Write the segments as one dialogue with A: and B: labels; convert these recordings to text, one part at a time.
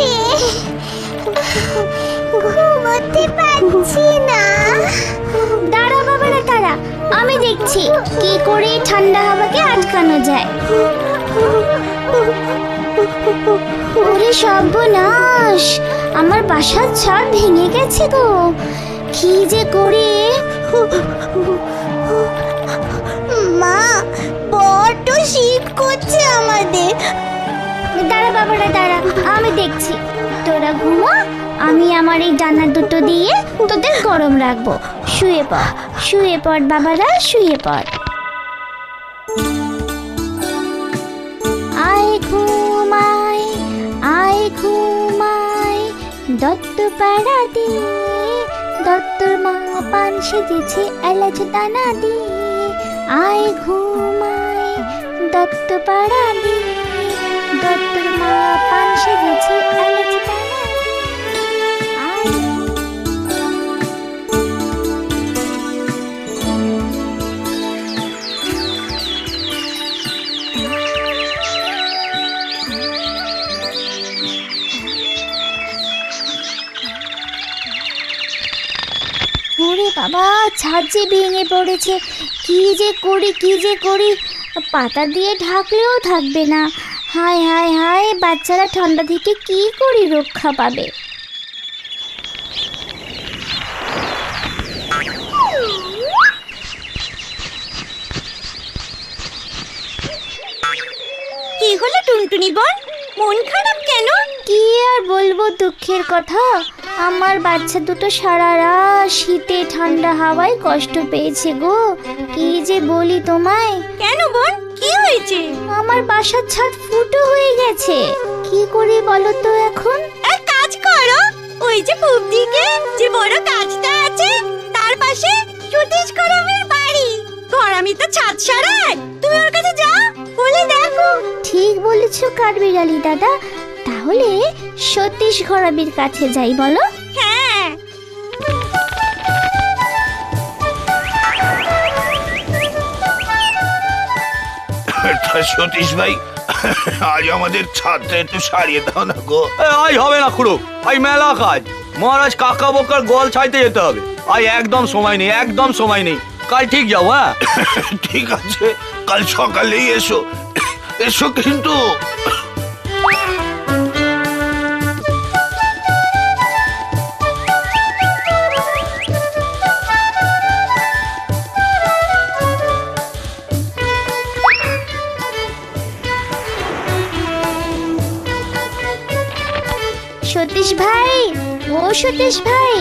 A: রে, ঘুমোতে পারছি না।
B: দাঁড়া বাবারা দাঁড়া, আমি দেখছি কি করে ঠান্ডা হাওয়াকে আটকানো যায়। ওরে সর্বনাশ, আমার বাসার ছাদ ভেঙে গেছে গো, কি যে করি।
A: মা, বড্ড শীত করছে আমাদের।
B: দাঁড়া বাবারা দাঁড়া, আমি দেখছি। তোরা ঘুমো, আমি আমার এই ডানা দুটো দিয়ে তোদের গরম রাখবো। শুয়ে পড়, শুয়ে পড় বাবারা, শুয়ে পড়। আয় ঘুমাই, আয় ঘুমাই, দত্ত পাড়া দিয়ে, দত্তর মা পান সেজেছে এলাচ দানা দিয়ে। আয় ঘুমাই, দত্ত পাড়া দিয়ে, দত্তর মা পান সেজেছে এলাচ দানা দিয়ে। আয় ওরে বাবা, ছাদ যে ভেঙে পড়েছে, কি যে করি, কি যে করি। পাতা দিয়ে ঢাকলেও থাকবে না। হায় হায় হায়, বাচ্চারা ঠান্ডা থেকে কি করে রক্ষা পাবে।
A: কি হলো টুনটুনি বোন, মন খারাপ কেন?
B: কি আর বলবো দুঃখের কথা, আমার বাচ্চা দুটো সারা রাত শীতে ঠান্ডা হাওয়ায় কষ্ট পেয়েছে গো। কি যে বলি তোমায়।
A: কেন বোন, কি হয়েছে?
B: আমার বাসার ছাদ ফুটো হয়ে গেছে, কি করি বলো তো এখন।
A: এক কাজ করো, ওই যে পূব দিকে যে বড় গাছটা আছে তার পাশে সতীশ গরমের বাড়ি। গরমই তো ছাদ সারায়, তুমি ওর কাছে যাও, বলে দেখো।
B: ঠিক বলেছো কাঠবিড়ালি দাদা, তাহলে সতীশ ঘরামির কাছে যাই বলো।
A: হ্যাঁ,
C: সতীশ ভাই, আজ আমাদের ছাদটা একটু সারিয়ে দাও না গো।
D: আজ হবে না খুড়ো, আজ মেলা কাজ। মহারাজ কাকা বোকার গোয়াল ছাইতে যেতে হবে। আজ একদম সময় নেই, একদম সময় নেই। কাল ঠিক যাও। হ্যাঁ
C: ঠিক আছে, কাল সকালেই এসো, এসো কিন্তু।
B: সতীশ ভাই, ও সতীশ ভাই,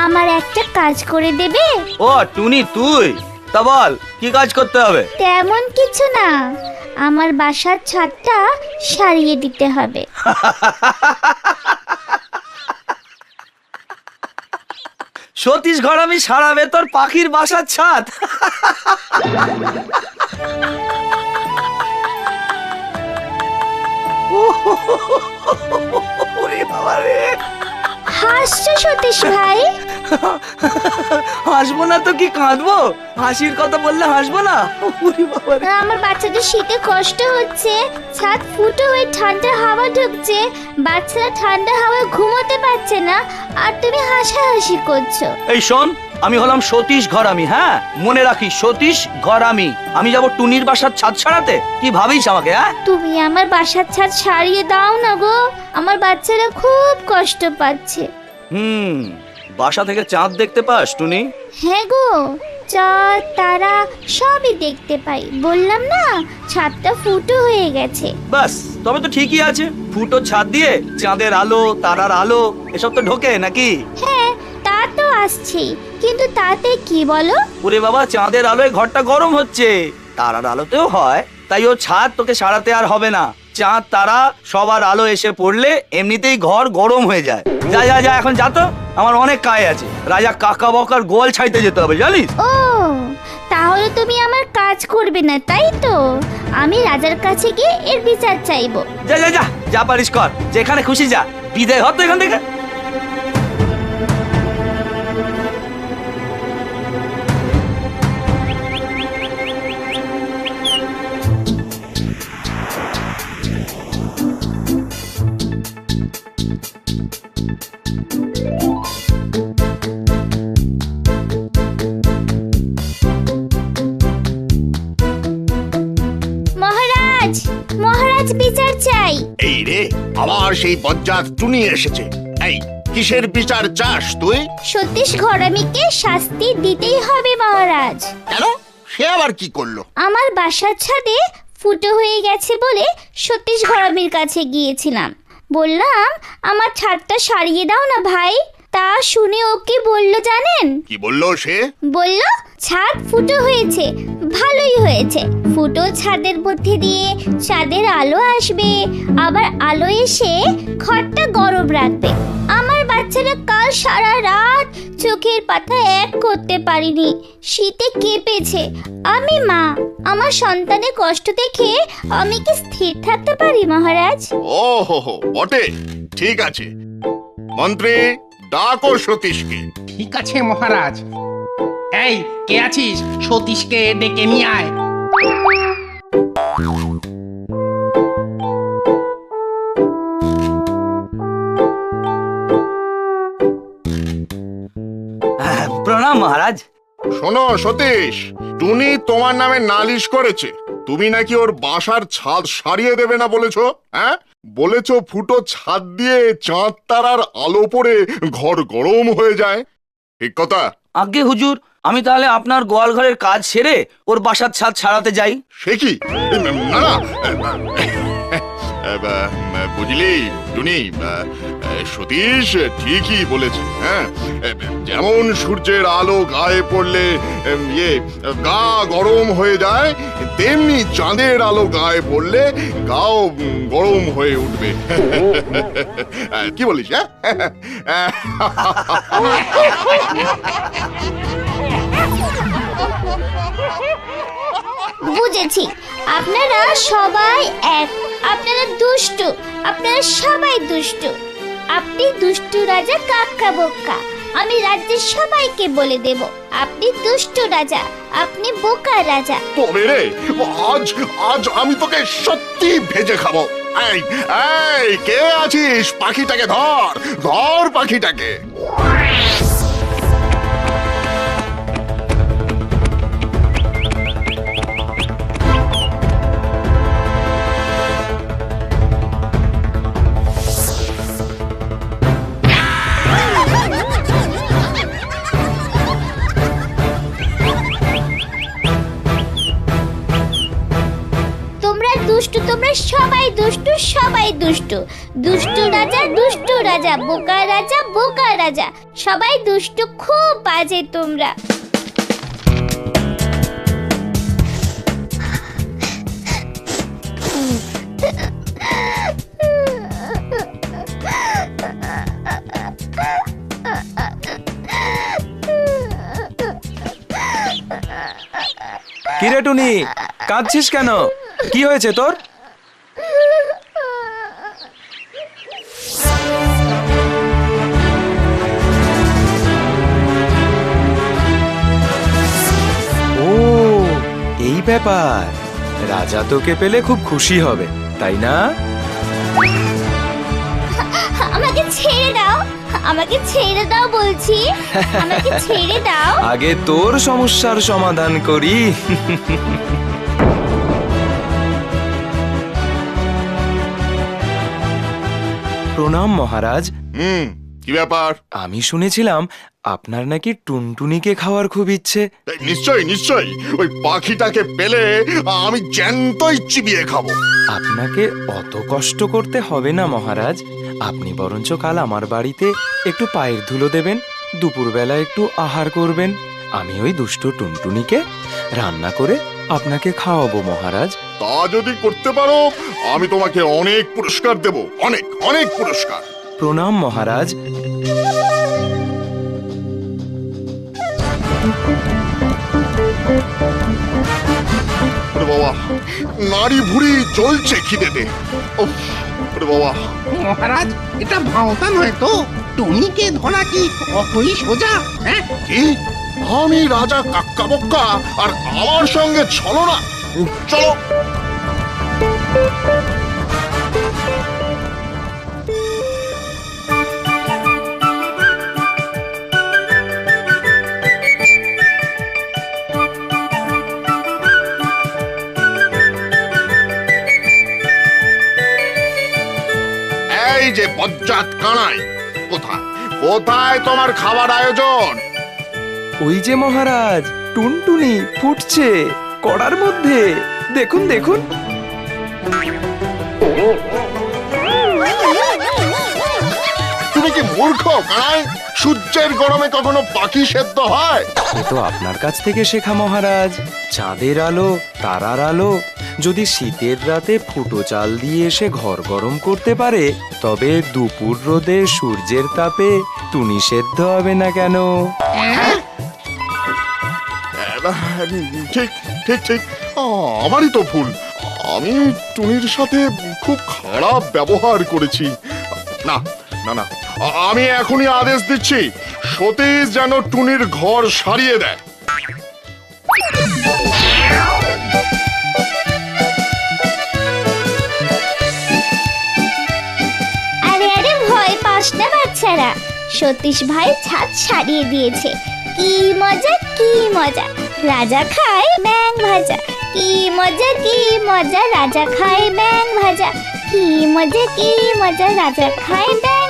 B: আমার একটা কাজ করে দেবে?
D: ও টুনি, তুই তা বল, কি কাজ করতে হবে?
B: তেমন কিছু না, আমার বাসার ছাদটা সারিয়ে দিতে হবে।
D: সতীশ ঘরামি সারাবে তোর পাখির বাসার ছাদ?
C: ওরে বাবা রে,
B: হাসছো সতীশ ভাই?
D: হাসবো না তো কি কাঁদবো? হাসির কথা বললে হাসবো না? ওরে বাবা রে।
B: আমার বাচ্চাদের শীতে কষ্ট হচ্ছে, ছাদ ফুটো হয়ে ঠান্ডা হাওয়া ঢুকছে, বাচ্চারা ঠান্ডা হাওয়ায় ঘুমোতে পারছে না, আর তুমি হাসাহাসি করছো।
D: এই শোন, আমি হলাম সতীশ ঘরামি। হ্যাঁ মনে রাখিস, সতীশ ঘরামি। আমি যাব টুনির বাসার ছাদ সারাতে? কি ভাবিস আমাকে? হ্যাঁ
B: তুমি আমার বাসার ছাদ সারিয়ে দাও না গো, আমার বাচ্চারা খুব কষ্ট পাচ্ছে।
D: বাসা থেকে চাঁদ দেখতে পাস টুনি?
B: হ্যাঁ গো, চাঁদ তারা সবই দেখতে পাই, বললাম না ছাদটা ফুটো হয়ে গেছে।
D: বাস, তবে তো ঠিকই আছে। ফুটো ছাদ দিয়ে চাঁদের আলো, তারার আলো এসব তো ঢোকে নাকি?
B: হ্যাঁ তা তো আসছেই, কিন্তু তাতে কি বলো?
D: ওরে বাবা, চাঁদের আলোয় ঘরটা গরম হচ্ছে, তারার আলোতেও হয়। তাই ও ছাদ তোকে সারাতে আর হবে না। চাঁদ তারা সবার আলো এসে পড়লে এমনিতেই ঘর গরম হয়ে যায়। যা যা যা, এখন যা তো, আমার অনেক কাজ আছে। রাজা কাকা বকার গোয়াল ছাইতে যেতে হবে, জানিস?
B: ও, তাহলে তুমি আমার কাজ করবে না তাই তো? আমি রাজার কাছে গিয়ে এর বিচার চাইবো।
D: যা যা যা, যা পারিস কর, যেখানে খুশি যা। বিদায় হতো এখান থেকে।
B: মহারাজ, মহারাজ বিচার চাই।
E: এই রে, আবার সেই বজ্জাত টুনি এসেছে। এই কিসের বিচার চাস তুই?
B: সতীশ ঘরামিকে শাস্তি দিতেই হবে মহারাজ।
E: কেন, সে আবার কি করলো?
B: আমার বাসার ছাদে ফুটো হয়ে গেছে বলে সতীশ ঘরামির কাছে গিয়েছিলাম। বললাম আমার ছাদটা সারিয়ে দাও না ভাই। তা শুনে ও কি বললো জানেন?
E: কি বললো সে?
B: বলল ছাদ ফুটো হয়েছে, ভালোই হয়েছে। ফুটো ছাদের মধ্যে দিয়ে চাঁদের আলো আসবে, আবার আলো এসে ঘরটা গরম রাখবে। আমার বাচ্চারা কাল সারা রাত চোখের পাতা এক করতে পারিনি, শীতে কেঁপেছে। আমি মা, আমার সন্তানের কষ্ট দেখে আমি কি স্থির থাকতে পারি মহারাজ?
E: ও হো হো, বটে। ঠিক আছে, মন্ত্রী ডাকো সতীশকে।
F: ঠিক আছে মহারাজ। এই কে আছিস, সতীশকে ডেকে নিয়ে আয়।
D: প্রণাম মহারাজ।
E: শোনো সতীশ, টুনি তোমার নামে নালিশ করেছে। তুমি নাকি ওর বাসার ছাদ সারিয়ে দেবে না বলেছো। হ্যাঁ, বলেছো ফুটো ছাদ দিয়ে চাঁদ তারার আলো পড়ে ঘর গরম হয়ে যায়। ঠিক কথা?
D: আজ্ঞে হুজুর, আমি তাহলে আপনার গোয়াল ঘরের কাজ সেরে ওর বাসার ছাদ ছাড়াতে যাই।
E: সে কি? না না, বুঝলি টুনি, সতীশ ঠিকই বলেছে। হ্যাঁ, যেমন সূর্যের আলো গায়ে পড়লে গা গরম হয়ে যায়, তেমনি চাঁদের আলো গায়ে পড়লে গাও গরম হয়ে উঠবে। কি বলিস? হ্যাঁ,
B: বুঝেছি, আপনারা সবাই এক। আপনারা দুষ্টু, আপনারা সবাই দুষ্টু। আপনি দুষ্টু রাজা কাক্কা বোকা। আমি রাজ্যের সবাইকে বলে দেব আপনি দুষ্টু রাজা, আপনি বোকা রাজা।
E: তবে রে, আজ আজ আমি তোকে সত্যি ভেজে খাবো। এই এই, কে আছিস? পাখিটাকে ধর, ধর পাখিটাকে।
B: তোমরা সবাই দুষ্টু, সবাই দুষ্টু। দুষ্টু রাজা, বোকা রাজা, সবাই দুষ্টু, খুব বাজে তোমরা।
G: কিরে টুনি, কাঁদছিস কেন? কি হয়েছে তোর? ও, এই ব্যাপার। রাজা তোকে পেলে খুব খুশি হবে, তাই না?
B: আমাকে ছেড়ে দাও, আমাকে ছেড়ে দাও বলছি, আমাকে ছেড়ে দাও।
G: আগে তোর সমস্যার সমাধান করি। প্রণাম মহারাজ।
E: কি ব্যাপার?
G: আমি শুনেছিলাম আপনার নাকি টুনটুনিকে খাওয়ার খুব ইচ্ছে।
E: নিশ্চয়ই নিশ্চয়ই, ওই পাখিটাকে পেলে আমি জ্যান্তই চিবিয়ে খাবো।
G: আপনাকে অত কষ্ট করতে হবে না মহারাজ। আপনি বরঞ্চ কাল আমার বাড়িতে একটু পায়ের ধুলো দেবেন, দুপুরবেলা একটু আহার করবেন। আমি ওই দুষ্ট টুনটুনিকে রান্না করে আপনাকে খাওয়াবো মহারাজ।
E: তা যদি করতে পারো, আমি তোমাকে অনেক পুরস্কার দেব, অনেক অনেক পুরস্কার।
G: প্রণাম মহারাজ।
E: বাবা, নারী ভুড়ি চলছে খিদেতে। বাবা
F: মহারাজ, এটা ভাওতা নয় তো? টুনিকে ধরা কি অতই সোজা? হ্যাঁ,
E: কি? আমি রাজা কাক্কা বক্কা আর আমার সঙ্গে ছলনা? চলো। যে বজ্জাত কানাই, কোথায় কোথায় তোমার খাবার আয়োজন?
G: ওই যে মহারাজ, টুনটুনি ফুটছে কড়ার মধ্যে, দেখুন দেখুন।
E: তুমি কি মূর্খ কানাই? সূর্যের গরমে কখনো পাখি সেদ্ধ হয়?
G: এ তো আপনার কাছ থেকে শেখা মহারাজ। চাঁদের আলো, তারার আলো যদি শীতের রাতে ফুটো চাল দিয়ে এসে ঘর গরম করতে পারে, তবে দুপুর রোদে সূর্যের তাপে টুনি সেদ্ধ হবে না কেন?
E: ঠিক ঠিক ঠিক, আমারই তো ভুল। আমি টুনির সাথে খুব খারাপ ব্যবহার করেছি। না না না, আমি এখনই আদেশ দিচ্ছি, সতীশ যেন টুনির ঘর সারিয়ে দেয়।
B: আরে আরে ভয় পাস না বাচ্চারা, সতীশ ভাই ছাদ সারিয়ে দিয়েছে। কি মজা কি মজা, রাজা খায় ব্যাং ভাজা। কি মজা কি মজা, রাজা খায় ব্যাং ভাজা। কি মজা রাজা খায় ব্যাং